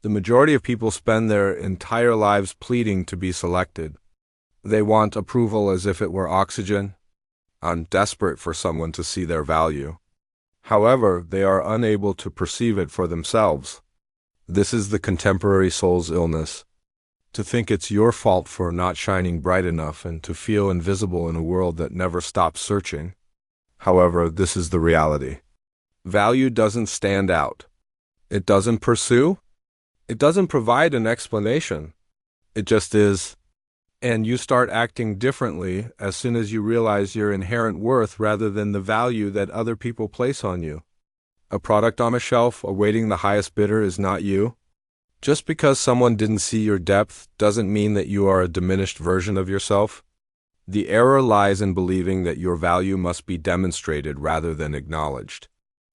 The majority of people spend their entire lives pleading to be selected. They want approval as if it were oxygen, and desperate for someone to see their value. However, they are unable to perceive it for themselves. This is the contemporary soul's illness. To think it's your fault for not shining bright enough and to feel invisible in a world that never stops searching. However, this is the reality. Value doesn't stand out. It doesn't pursue. It doesn't provide an explanation. It just is. And you start acting differently as soon as you realize your inherent worth rather than the value that other people place on you. A product on a shelf awaiting the highest bidder is not you. Just because someone didn't see your depth doesn't mean that you are a diminished version of yourself. The error lies in believing that your value must be demonstrated rather than acknowledged.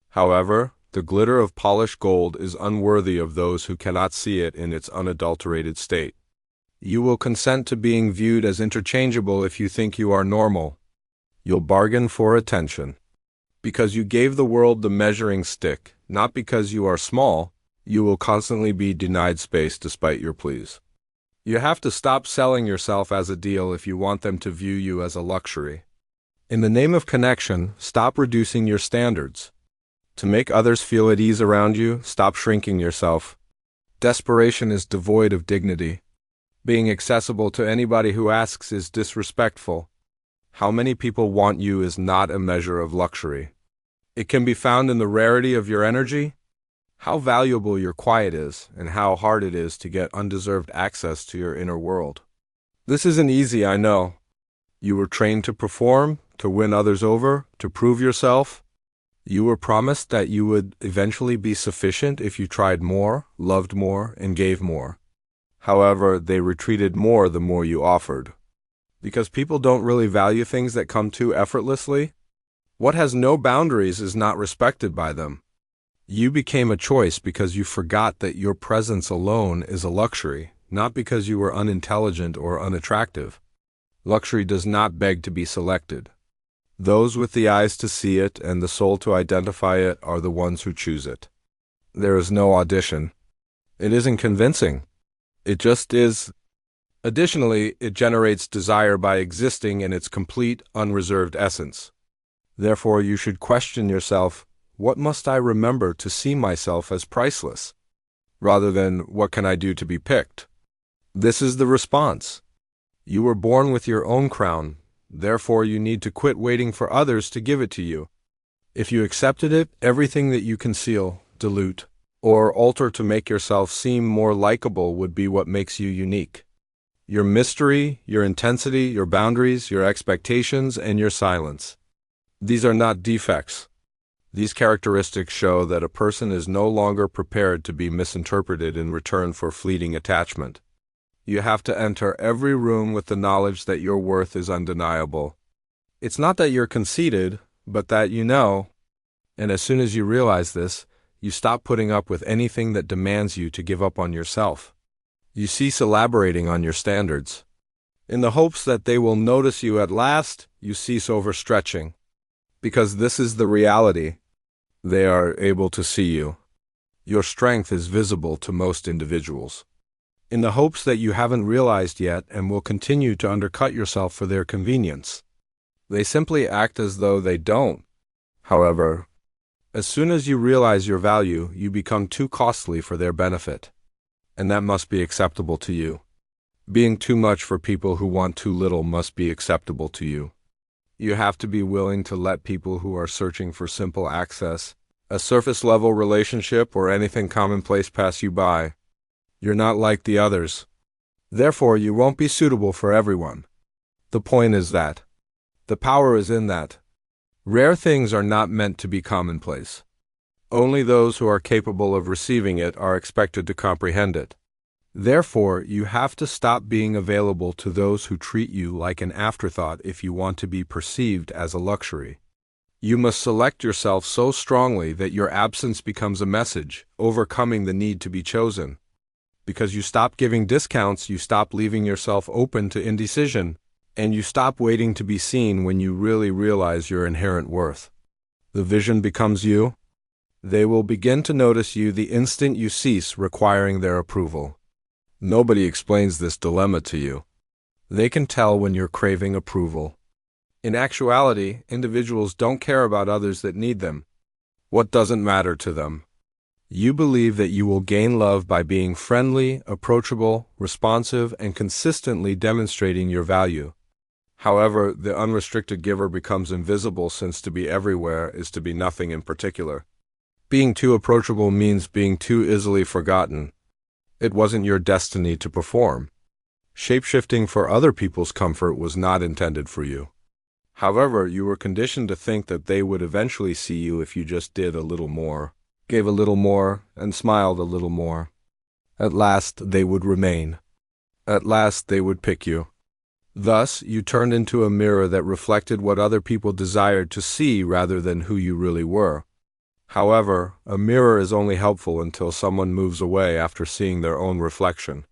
However, the glitter of polished gold is unworthy of those who cannot see it in its unadulterated state. You will consent to being viewed as interchangeable if you think you are normal. You'll bargain for attention. Because you gave the world the measuring stick, not because you are small, you will constantly be denied space despite your pleas. You have to stop selling yourself as a deal if you want them to view you as a luxury. In the name of connection, stop reducing your standards. To make others feel at ease around you, stop shrinking yourself. Desperation is devoid of dignity. Being accessible to anybody who asks is disrespectful. How many people want you is not a measure of luxury. It can be found in the rarity of your energy, how valuable your quiet is, and how hard it is to get undeserved access to your inner world. This isn't easy, I know. You were trained to perform, to win others over, to prove yourself. You were promised that you would eventually be sufficient if you tried more, loved more, and gave more. However, they retreated more the more you offered. Because people don't really value things that come too effortlessly. What has no boundaries is not respected by them. You became a choice because you forgot that your presence alone is a luxury, not because you were unintelligent or unattractive. Luxury does not beg to be selected. Those with the eyes to see it and the soul to identify it are the ones who choose it. There is no audition. It isn't convincing. It just is. Additionally, it generates desire by existing in its complete, unreserved essence. Therefore, you should question yourself, what must I remember to see myself as priceless? Rather than, what can I do to be picked? This is the response. You were born with your own crown, therefore you need to quit waiting for others to give it to you. If you accepted it, everything that you conceal, dilute, or alter to make yourself seem more likable would be what makes you unique. Your mystery, your intensity, your boundaries, your expectations, and your silence. These are not defects. These characteristics show that a person is no longer prepared to be misinterpreted in return for fleeting attachment. You have to enter every room with the knowledge that your worth is undeniable. It's not that you're conceited, but that you know. And as soon as you realize this, you stop putting up with anything that demands you to give up on yourself. You cease elaborating on your standards. In the hopes that they will notice you at last, you cease overstretching. Because this is the reality. They are able to see you. Your strength is visible to most individuals. In the hopes that you haven't realized yet and will continue to undercut yourself for their convenience. They simply act as though they don't. However, as soon as you realize your value, you become too costly for their benefit. And that must be acceptable to you. Being too much for people who want too little must be acceptable to you. You have to be willing to let people who are searching for simple access, a surface-level relationship, or anything commonplace pass you by. You're not like the others. Therefore, you won't be suitable for everyone. The point is that. The power is in that. Rare things are not meant to be commonplace. Only those who are capable of receiving it are expected to comprehend it. Therefore, you have to stop being available to those who treat you like an afterthought if you want to be perceived as a luxury. You must select yourself so strongly that your absence becomes a message, overcoming the need to be chosen. Because you stop giving discounts, you stop leaving yourself open to indecision, and you stop waiting to be seen when you really realize your inherent worth. The vision becomes you. They will begin to notice you the instant you cease requiring their approval. Nobody explains this dilemma to you. They can tell when you're craving approval. In actuality, individuals don't care about others that need them. What doesn't matter to them? You believe that you will gain love by being friendly, approachable, responsive, and consistently demonstrating your value. However, the unrestricted giver becomes invisible, since to be everywhere is to be nothing in particular. Being too approachable means being too easily forgotten. It wasn't your destiny to perform. Shapeshifting for other people's comfort was not intended for you. However, you were conditioned to think that they would eventually see you if you just did a little more, gave a little more, and smiled a little more. At last, they would remain. At last, they would pick you. Thus, you turned into a mirror that reflected what other people desired to see rather than who you really were. However, a mirror is only helpful until someone moves away after seeing their own reflection.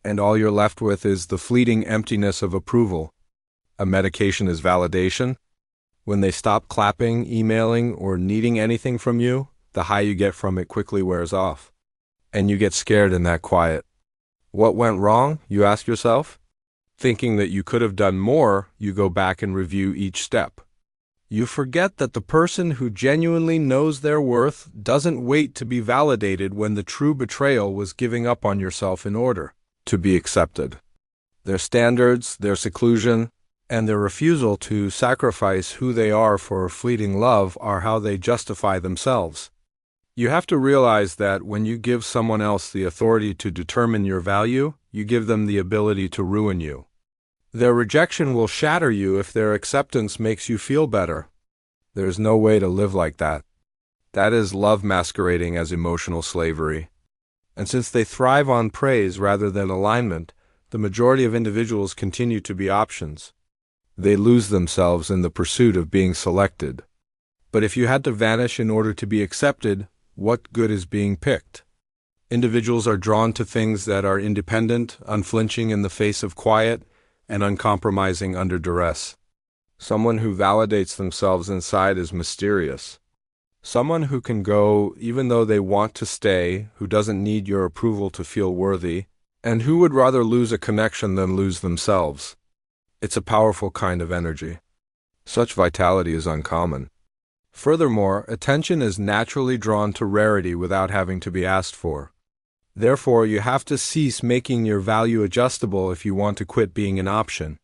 And all you're left with is the fleeting emptiness of approval. A medication is validation. When they stop clapping, emailing, or needing anything from you, the high you get from it quickly wears off. And you get scared in that quiet. What went wrong, you ask yourself? Thinking that you could have done more, you go back and review each step. You forget that the person who genuinely knows their worth doesn't wait to be validated when the true betrayal was giving up on yourself in order to be accepted. Their standards, their seclusion, and their refusal to sacrifice who they are for fleeting love are how they justify themselves. You have to realize that when you give someone else the authority to determine your value, you give them the ability to ruin you. Their rejection will shatter you if their acceptance makes you feel better. There's no way to live like that. That is love masquerading as emotional slavery. And since they thrive on praise rather than alignment, the majority of individuals continue to be options. They lose themselves in the pursuit of being selected. But if you had to vanish in order to be accepted, what good is being picked? Individuals are drawn to things that are independent, unflinching in the face of quiet, and uncompromising under duress. Someone who validates themselves inside is mysterious. Someone who can go even though they want to stay, who doesn't need your approval to feel worthy, and who would rather lose a connection than lose themselves. It's a powerful kind of energy. Such vitality is uncommon. Furthermore, attention is naturally drawn to rarity without having to be asked for. Therefore, you have to cease making your value adjustable if you want to quit being an option.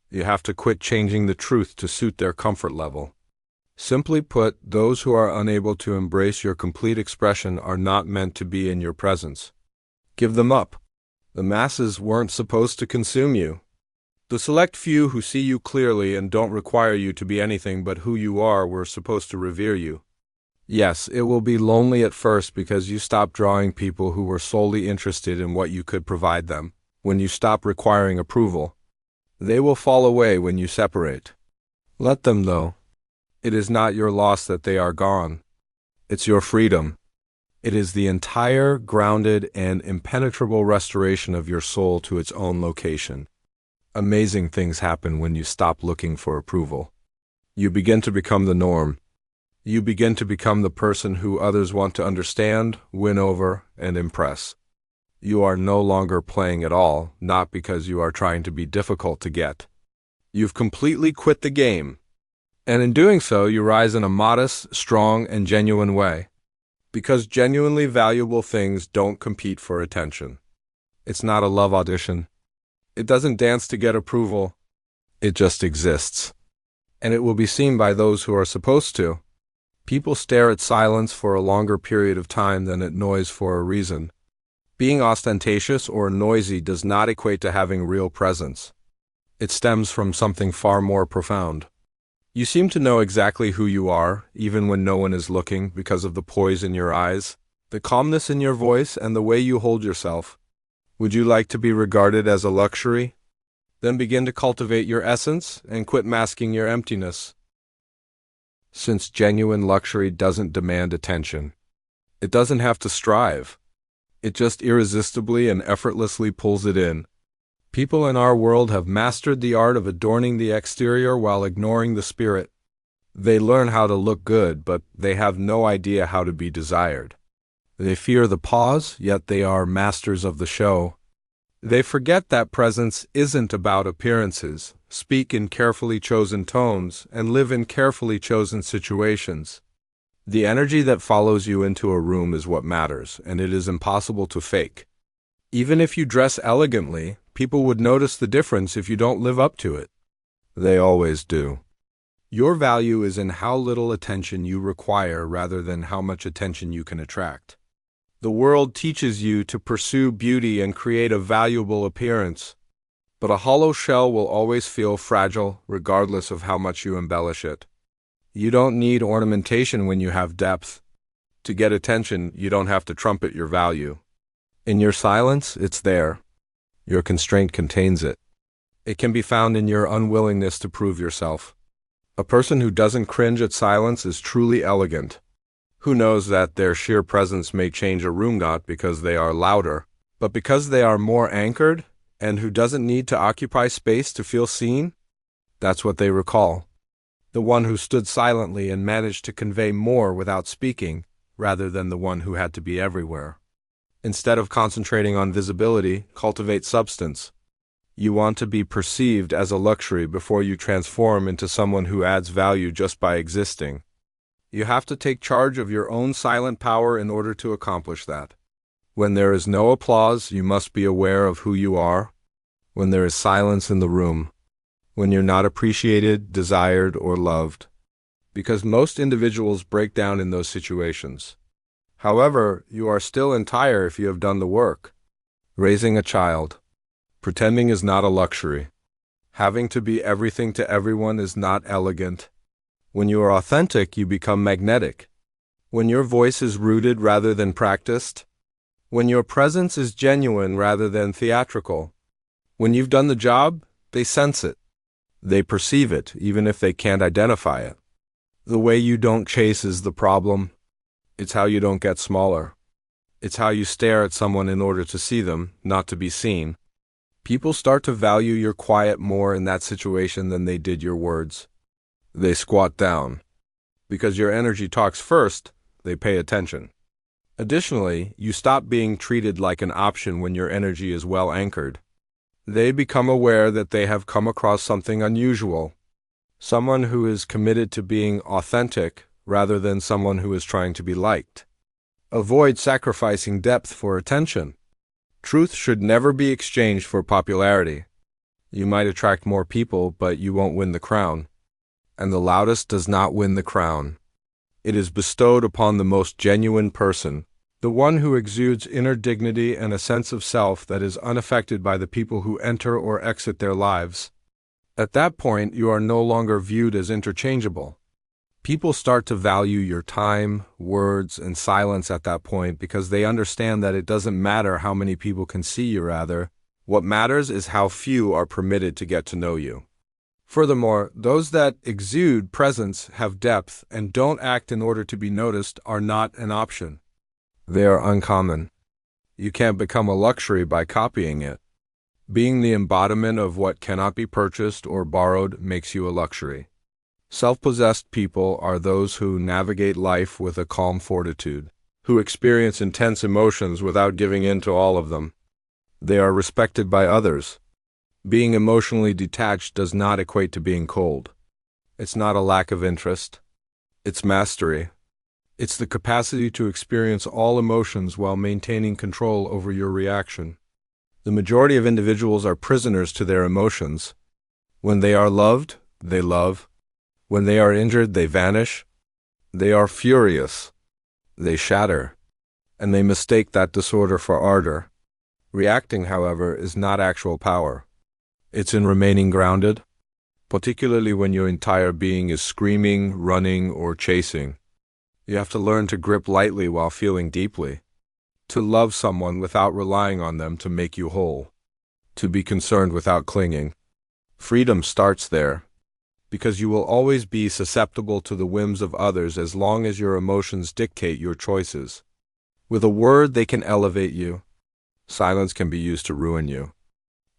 You have to quit changing the truth to suit their comfort level. Simply put, those who are unable to embrace your complete expression are not meant to be in your presence. Give them up. The masses weren't supposed to consume you. The select few who see you clearly and don't require you to be anything but who you are were supposed to revere you. Yes, it will be lonely at first because you stop drawing people who were solely interested in what you could provide them. When you stop requiring approval, they will fall away when you separate. Let them, though. It is not your loss that they are gone. It's your freedom. It is the entire, grounded, and impenetrable restoration of your soul to its own location. Amazing things happen when you stop looking for approval. You begin to become the norm. You begin to become the person who others want to understand, win over, and impress. You are no longer playing at all, not because you are trying to be difficult to get. You've completely quit the game. And in doing so, you rise in a modest, strong, and genuine way. Because genuinely valuable things don't compete for attention. It's not a love audition. It doesn't dance to get approval. It just exists. And it will be seen by those who are supposed to. People stare at silence for a longer period of time than at noise for a reason. Being ostentatious or noisy does not equate to having real presence. It stems from something far more profound. You seem to know exactly who you are, even when no one is looking, because of the poise in your eyes, the calmness in your voice, and the way you hold yourself. Would you like to be regarded as a luxury? Then begin to cultivate your essence and quit masking your emptiness. Since genuine luxury doesn't demand attention, it doesn't have to strive. It just irresistibly and effortlessly pulls it in. People in our world have mastered the art of adorning the exterior while ignoring the spirit. They learn how to look good, but they have no idea how to be desired. They fear the pause, yet they are masters of the show. They forget that presence isn't about appearances, speak in carefully chosen tones, and live in carefully chosen situations. The energy that follows you into a room is what matters, and it is impossible to fake. Even if you dress elegantly, people would notice the difference if you don't live up to it. They always do. Your value is in how little attention you require rather than how much attention you can attract. The world teaches you to pursue beauty and create a valuable appearance, but a hollow shell will always feel fragile regardless of how much you embellish it. You don't need ornamentation when you have depth. To get attention, you don't have to trumpet your value. In your silence, it's there. Your constraint contains it. It can be found in your unwillingness to prove yourself. A person who doesn't cringe at silence is truly elegant. Who knows that their sheer presence may change a room not because they are louder, but because they are more anchored, and who doesn't need to occupy space to feel seen? That's what they recall. The one who stood silently and managed to convey more without speaking, rather than the one who had to be everywhere. Instead of concentrating on visibility, cultivate substance. You want to be perceived as a luxury before you transform into someone who adds value just by existing. You have to take charge of your own silent power in order to accomplish that. When there is no applause, you must be aware of who you are. When there is silence in the room. When you're not appreciated, desired, or loved. Because most individuals break down in those situations. However, you are still entire if you have done the work. Raising a child. Pretending is not a luxury. Having to be everything to everyone is not elegant. When you are authentic, you become magnetic. When your voice is rooted rather than practiced. When your presence is genuine rather than theatrical. When you've done the job, they sense it. They perceive it, even if they can't identify it. The way you don't chase is the problem. It's how you don't get smaller. It's how you stare at someone in order to see them, not to be seen. People start to value your quiet more in that situation than they did your words. They squat down. Because your energy talks first, they pay attention. Additionally, you stop being treated like an option when your energy is well anchored. They become aware that they have come across something unusual. Someone who is committed to being authentic rather than someone who is trying to be liked. Avoid sacrificing depth for attention. Truth should never be exchanged for popularity. You might attract more people, but you won't win the crown. And the loudest does not win the crown. It is bestowed upon the most genuine person, the one who exudes inner dignity and a sense of self that is unaffected by the people who enter or exit their lives. At that point, you are no longer viewed as interchangeable. People start to value your time, words, and silence at that point because they understand that it doesn't matter how many people can see you, rather. What matters is how few are permitted to get to know you. Furthermore, those that exude presence, have depth, and don't act in order to be noticed are not an option. They are uncommon. You can't become a luxury by copying it. Being the embodiment of what cannot be purchased or borrowed makes you a luxury. Self-possessed people are those who navigate life with a calm fortitude, who experience intense emotions without giving in to all of them. They are respected by others. Being emotionally detached does not equate to being cold. It's not a lack of interest. It's mastery. It's the capacity to experience all emotions while maintaining control over your reaction. The majority of individuals are prisoners to their emotions. When they are loved, they love. When they are injured, they vanish. They are furious. They shatter. And they mistake that disorder for ardor. Reacting, however, is not actual power. It's in remaining grounded, particularly when your entire being is screaming, running, or chasing. You have to learn to grip lightly while feeling deeply, to love someone without relying on them to make you whole, to be concerned without clinging. Freedom starts there, because you will always be susceptible to the whims of others as long as your emotions dictate your choices. With a word, they can elevate you. Silence can be used to ruin you.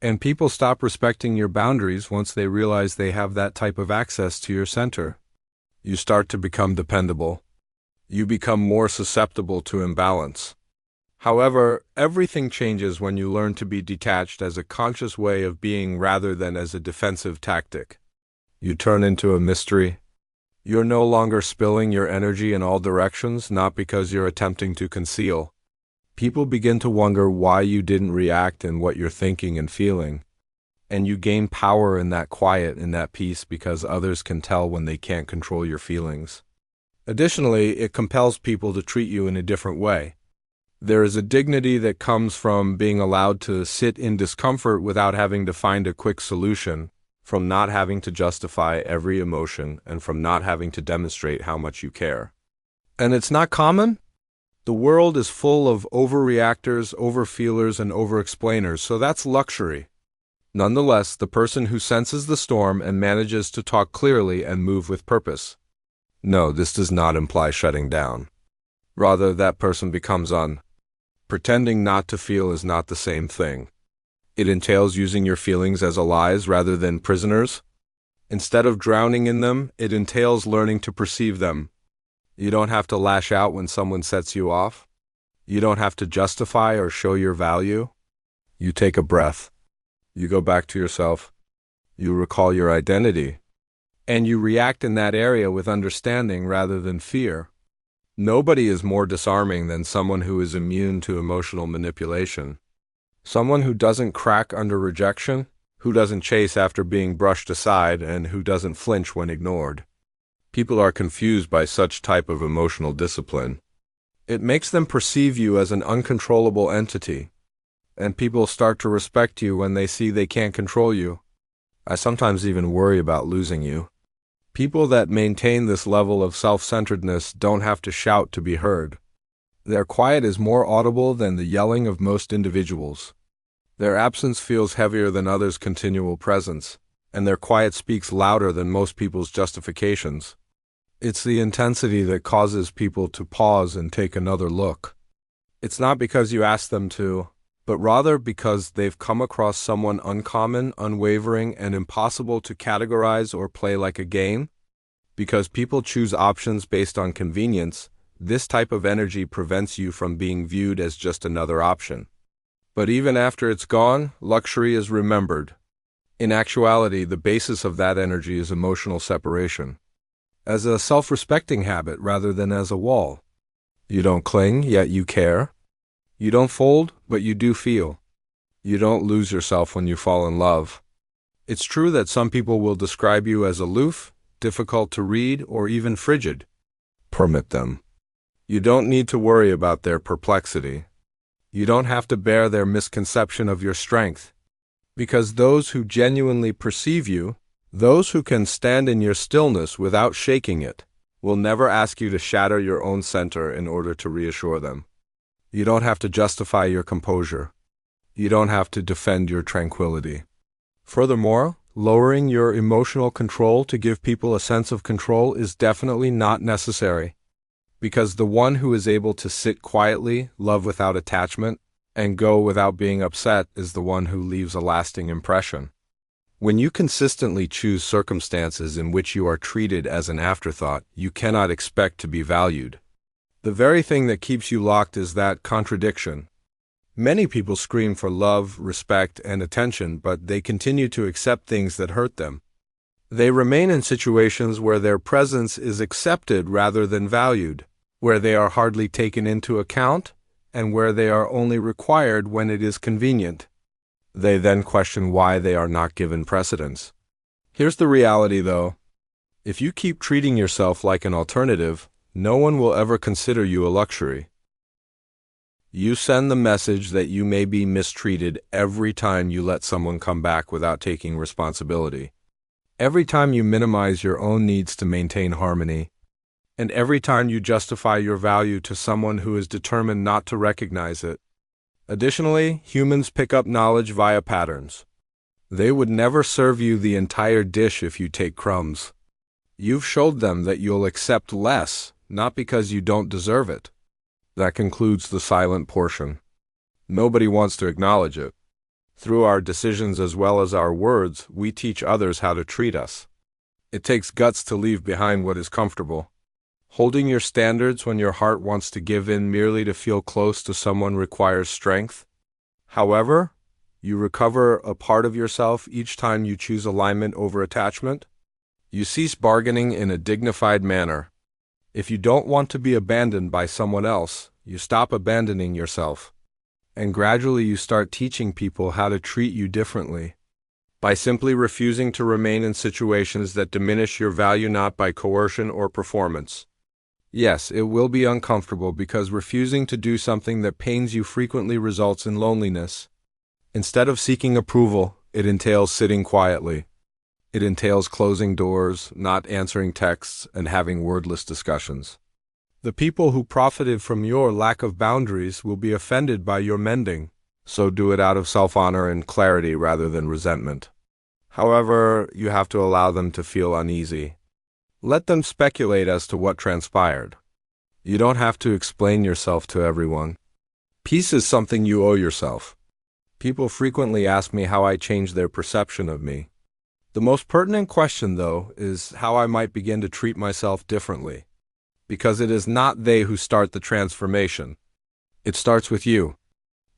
And people stop respecting your boundaries once they realize they have that type of access to your center. You start to become dependable. You become more susceptible to imbalance. However, everything changes when you learn to be detached as a conscious way of being rather than as a defensive tactic. You turn into a mystery. You're no longer spilling your energy in all directions, not because you're attempting to conceal. People begin to wonder why you didn't react and what you're thinking and feeling. And you gain power in that quiet, in that peace, because others can tell when they can't control your feelings. Additionally, it compels people to treat you in a different way. There is a dignity that comes from being allowed to sit in discomfort without having to find a quick solution, from not having to justify every emotion, and from not having to demonstrate how much you care. And it's not common. The world is full of overreactors, overfeelers, and overexplainers, so that's luxury. Nonetheless, the person who senses the storm and manages to talk clearly and move with purpose. No, this does not imply shutting down. Rather, that person becomes on. Pretending not to feel is not the same thing. It entails using your feelings as allies rather than prisoners. Instead of drowning in them, it entails learning to perceive them. You don't have to lash out when someone sets you off. You don't have to justify or show your value. You take a breath. You go back to yourself. You recall your identity. And you react in that area with understanding rather than fear. Nobody is more disarming than someone who is immune to emotional manipulation. Someone who doesn't crack under rejection, who doesn't chase after being brushed aside, and who doesn't flinch when ignored. People are confused by such type of emotional discipline. It makes them perceive you as an uncontrollable entity, and people start to respect you when they see they can't control you. I sometimes even worry about losing you. People that maintain this level of self-centeredness don't have to shout to be heard. Their quiet is more audible than the yelling of most individuals. Their absence feels heavier than others' continual presence, and their quiet speaks louder than most people's justifications. It's the intensity that causes people to pause and take another look. It's not because you ask them to, but rather because they've come across someone uncommon, unwavering, and impossible to categorize or play like a game. Because people choose options based on convenience, this type of energy prevents you from being viewed as just another option. But even after it's gone, luxury is remembered. In actuality, the basis of that energy is emotional separation, as a self-respecting habit rather than as a wall. You don't cling, yet you care. You don't fold, but you do feel. You don't lose yourself when you fall in love. It's true that some people will describe you as aloof, difficult to read, or even frigid. Permit them. You don't need to worry about their perplexity. You don't have to bear their misconception of your strength. Because those who genuinely perceive you, those who can stand in your stillness without shaking it, will never ask you to shatter your own center in order to reassure them. You don't have to justify your composure. You don't have to defend your tranquility. Furthermore, lowering your emotional control to give people a sense of control is definitely not necessary. Because the one who is able to sit quietly, love without attachment, and go without being upset is the one who leaves a lasting impression. When you consistently choose circumstances in which you are treated as an afterthought, you cannot expect to be valued. The very thing that keeps you locked is that contradiction. Many people scream for love, respect, and attention, but they continue to accept things that hurt them. They remain in situations where their presence is accepted rather than valued, where they are hardly taken into account, and where they are only required when it is convenient. They then question why they are not given precedence. Here's the reality, though. If you keep treating yourself like an alternative, no one will ever consider you a luxury. You send the message that you may be mistreated every time you let someone come back without taking responsibility. Every time you minimize your own needs to maintain harmony, and every time you justify your value to someone who is determined not to recognize it. Additionally, humans pick up knowledge via patterns. They would never serve you the entire dish if you take crumbs. You've showed them that you'll accept less, not because you don't deserve it. That concludes the silent portion. Nobody wants to acknowledge it. Through our decisions as well as our words, we teach others how to treat us. It takes guts to leave behind what is comfortable. Holding your standards when your heart wants to give in merely to feel close to someone requires strength. However, you recover a part of yourself each time you choose alignment over attachment. You cease bargaining in a dignified manner. If you don't want to be abandoned by someone else, you stop abandoning yourself. And gradually you start teaching people how to treat you differently. By simply refusing to remain in situations that diminish your value, not by coercion or performance. Yes, it will be uncomfortable because refusing to do something that pains you frequently results in loneliness. Instead of seeking approval, it entails sitting quietly. It entails closing doors, not answering texts, and having wordless discussions. The people who profited from your lack of boundaries will be offended by your mending, so do it out of self-honor and clarity rather than resentment. However, you have to allow them to feel uneasy. Let them speculate as to what transpired. You don't have to explain yourself to everyone. Peace is something you owe yourself. People frequently ask me how I change their perception of me. The most pertinent question, though, is how I might begin to treat myself differently. Because it is not they who start the transformation. It starts with you.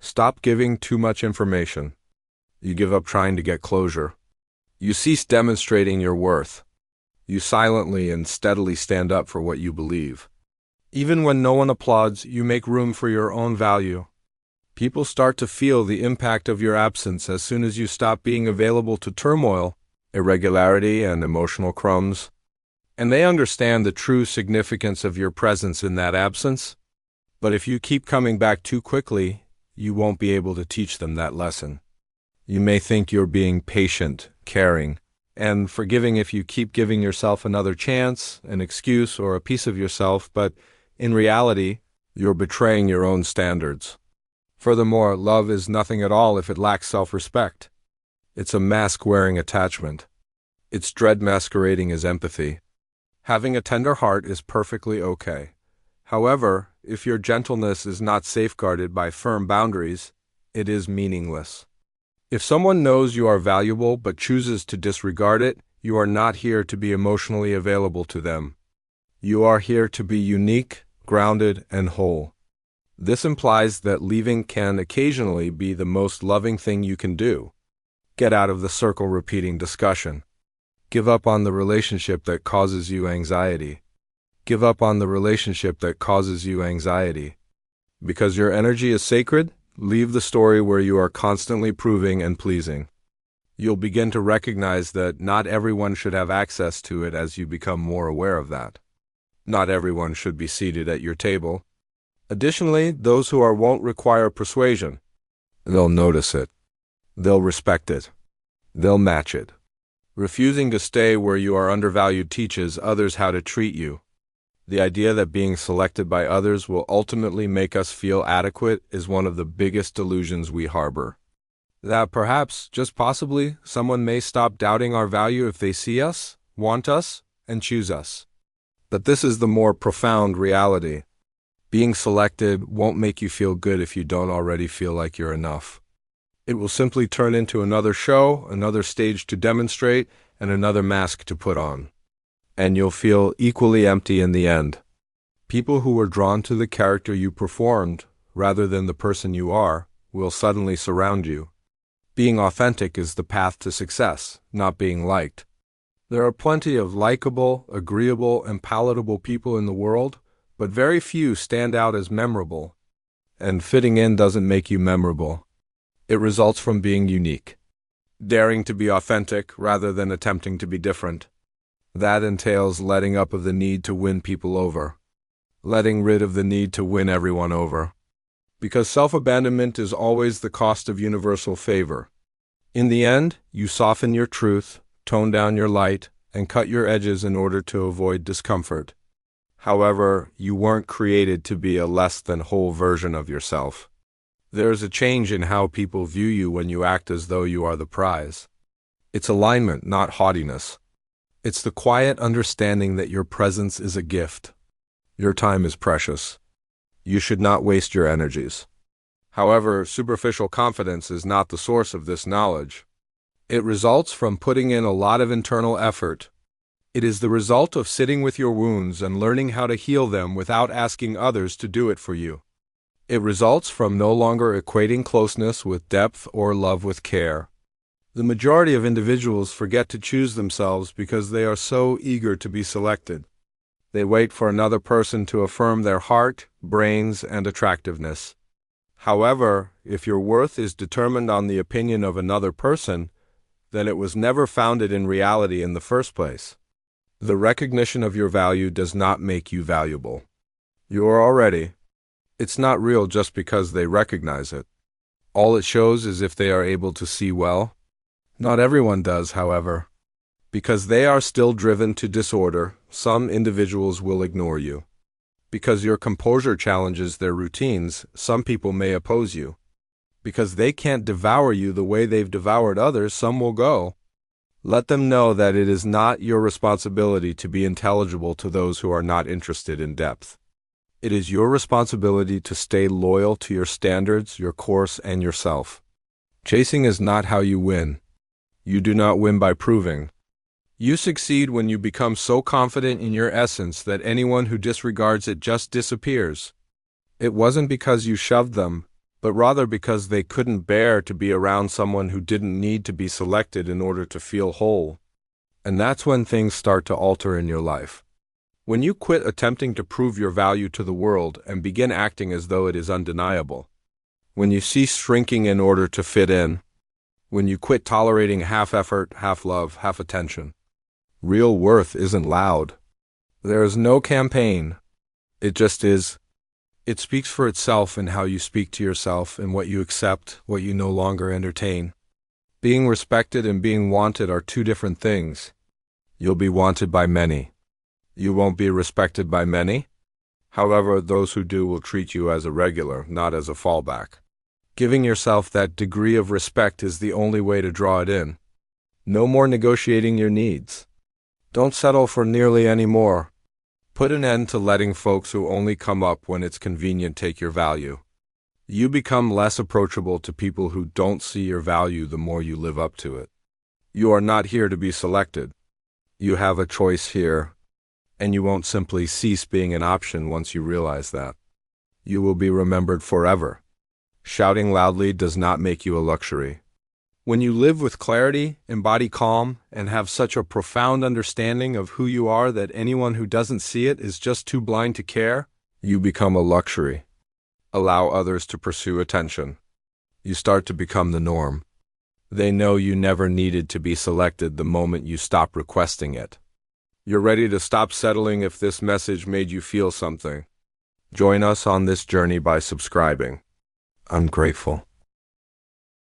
Stop giving too much information. You give up trying to get closure. You cease demonstrating your worth. You silently and steadily stand up for what you believe. Even when no one applauds, you make room for your own value. People start to feel the impact of your absence as soon as you stop being available to turmoil, irregularity, and emotional crumbs. And they understand the true significance of your presence in that absence. But if you keep coming back too quickly, you won't be able to teach them that lesson. You may think you're being patient, caring, and forgiving if you keep giving yourself another chance, an excuse, or a piece of yourself, but in reality, you're betraying your own standards. Furthermore, love is nothing at all if it lacks self-respect. It's a mask-wearing attachment. It's dread masquerading as empathy. Having a tender heart is perfectly okay. However, if your gentleness is not safeguarded by firm boundaries, it is meaningless. If someone knows you are valuable but chooses to disregard it, you are not here to be emotionally available to them. You are here to be unique, grounded, and whole. This implies that leaving can occasionally be the most loving thing you can do. Get out of the circle-repeating discussion. Give up on the relationship that causes you anxiety. Give up on the relationship that causes you anxiety. Because your energy is sacred, leave the story where you are constantly proving and pleasing. You'll begin to recognize that not everyone should have access to it as you become more aware of that. Not everyone should be seated at your table. Additionally, those who won't require persuasion. They'll notice it. They'll respect it. They'll match it. Refusing to stay where you are undervalued teaches others how to treat you. The idea that being selected by others will ultimately make us feel adequate is one of the biggest delusions we harbor. That perhaps, just possibly, someone may stop doubting our value if they see us, want us, and choose us. But this is the more profound reality. Being selected won't make you feel good if you don't already feel like you're enough. It will simply turn into another show, another stage to demonstrate, and another mask to put on. And you'll feel equally empty in the end. People who were drawn to the character you performed, rather than the person you are, will suddenly surround you. Being authentic is the path to success, not being liked. There are plenty of likable, agreeable, and palatable people in the world, but very few stand out as memorable. And fitting in doesn't make you memorable. It results from being unique. Daring to be authentic rather than attempting to be different. That entails letting up of the need to win people over. Letting rid of the need to win everyone over. Because self-abandonment is always the cost of universal favor. In the end, you soften your truth, tone down your light, and cut your edges in order to avoid discomfort. However, you weren't created to be a less than whole version of yourself. There is a change in how people view you when you act as though you are the prize. It's alignment, not haughtiness. It's the quiet understanding that your presence is a gift. Your time is precious. You should not waste your energies. However, superficial confidence is not the source of this knowledge. It results from putting in a lot of internal effort. It is the result of sitting with your wounds and learning how to heal them without asking others to do it for you. It results from no longer equating closeness with depth or love with care. The majority of individuals forget to choose themselves because they are so eager to be selected. They wait for another person to affirm their heart, brains, and attractiveness. However, if your worth is determined on the opinion of another person, then it was never founded in reality in the first place. The recognition of your value does not make you valuable. You are already. It's not real just because they recognize it. All it shows is if they are able to see well. Not everyone does, however. Because they are still driven to disorder, some individuals will ignore you. Because your composure challenges their routines, some people may oppose you. Because they can't devour you the way they've devoured others, some will go. Let them know that it is not your responsibility to be intelligible to those who are not interested in depth. It is your responsibility to stay loyal to your standards, your course, and yourself. Chasing is not how you win. You do not win by proving. You succeed when you become so confident in your essence that anyone who disregards it just disappears. It wasn't because you shoved them, but rather because they couldn't bear to be around someone who didn't need to be selected in order to feel whole. And that's when things start to alter in your life. When you quit attempting to prove your value to the world and begin acting as though it is undeniable. When you cease shrinking in order to fit in. When you quit tolerating half effort, half love, half attention. Real worth isn't loud. There is no campaign. It just is. It speaks for itself in how you speak to yourself and what you accept, what you no longer entertain. Being respected and being wanted are two different things. You'll be wanted by many. You won't be respected by many. However, those who do will treat you as a regular, not as a fallback. Giving yourself that degree of respect is the only way to draw it in. No more negotiating your needs. Don't settle for nearly any more. Put an end to letting folks who only come up when it's convenient take your value. You become less approachable to people who don't see your value the more you live up to it. You are not here to be selected. You have a choice here, and you won't simply cease being an option once you realize that. You will be remembered forever. Shouting loudly does not make you a luxury. When you live with clarity, embody calm, and have such a profound understanding of who you are that anyone who doesn't see it is just too blind to care, you become a luxury. Allow others to pursue attention. You start to become the norm. They know you never needed to be selected the moment you stop requesting it. You're ready to stop settling if this message made you feel something. Join us on this journey by subscribing. I'm grateful.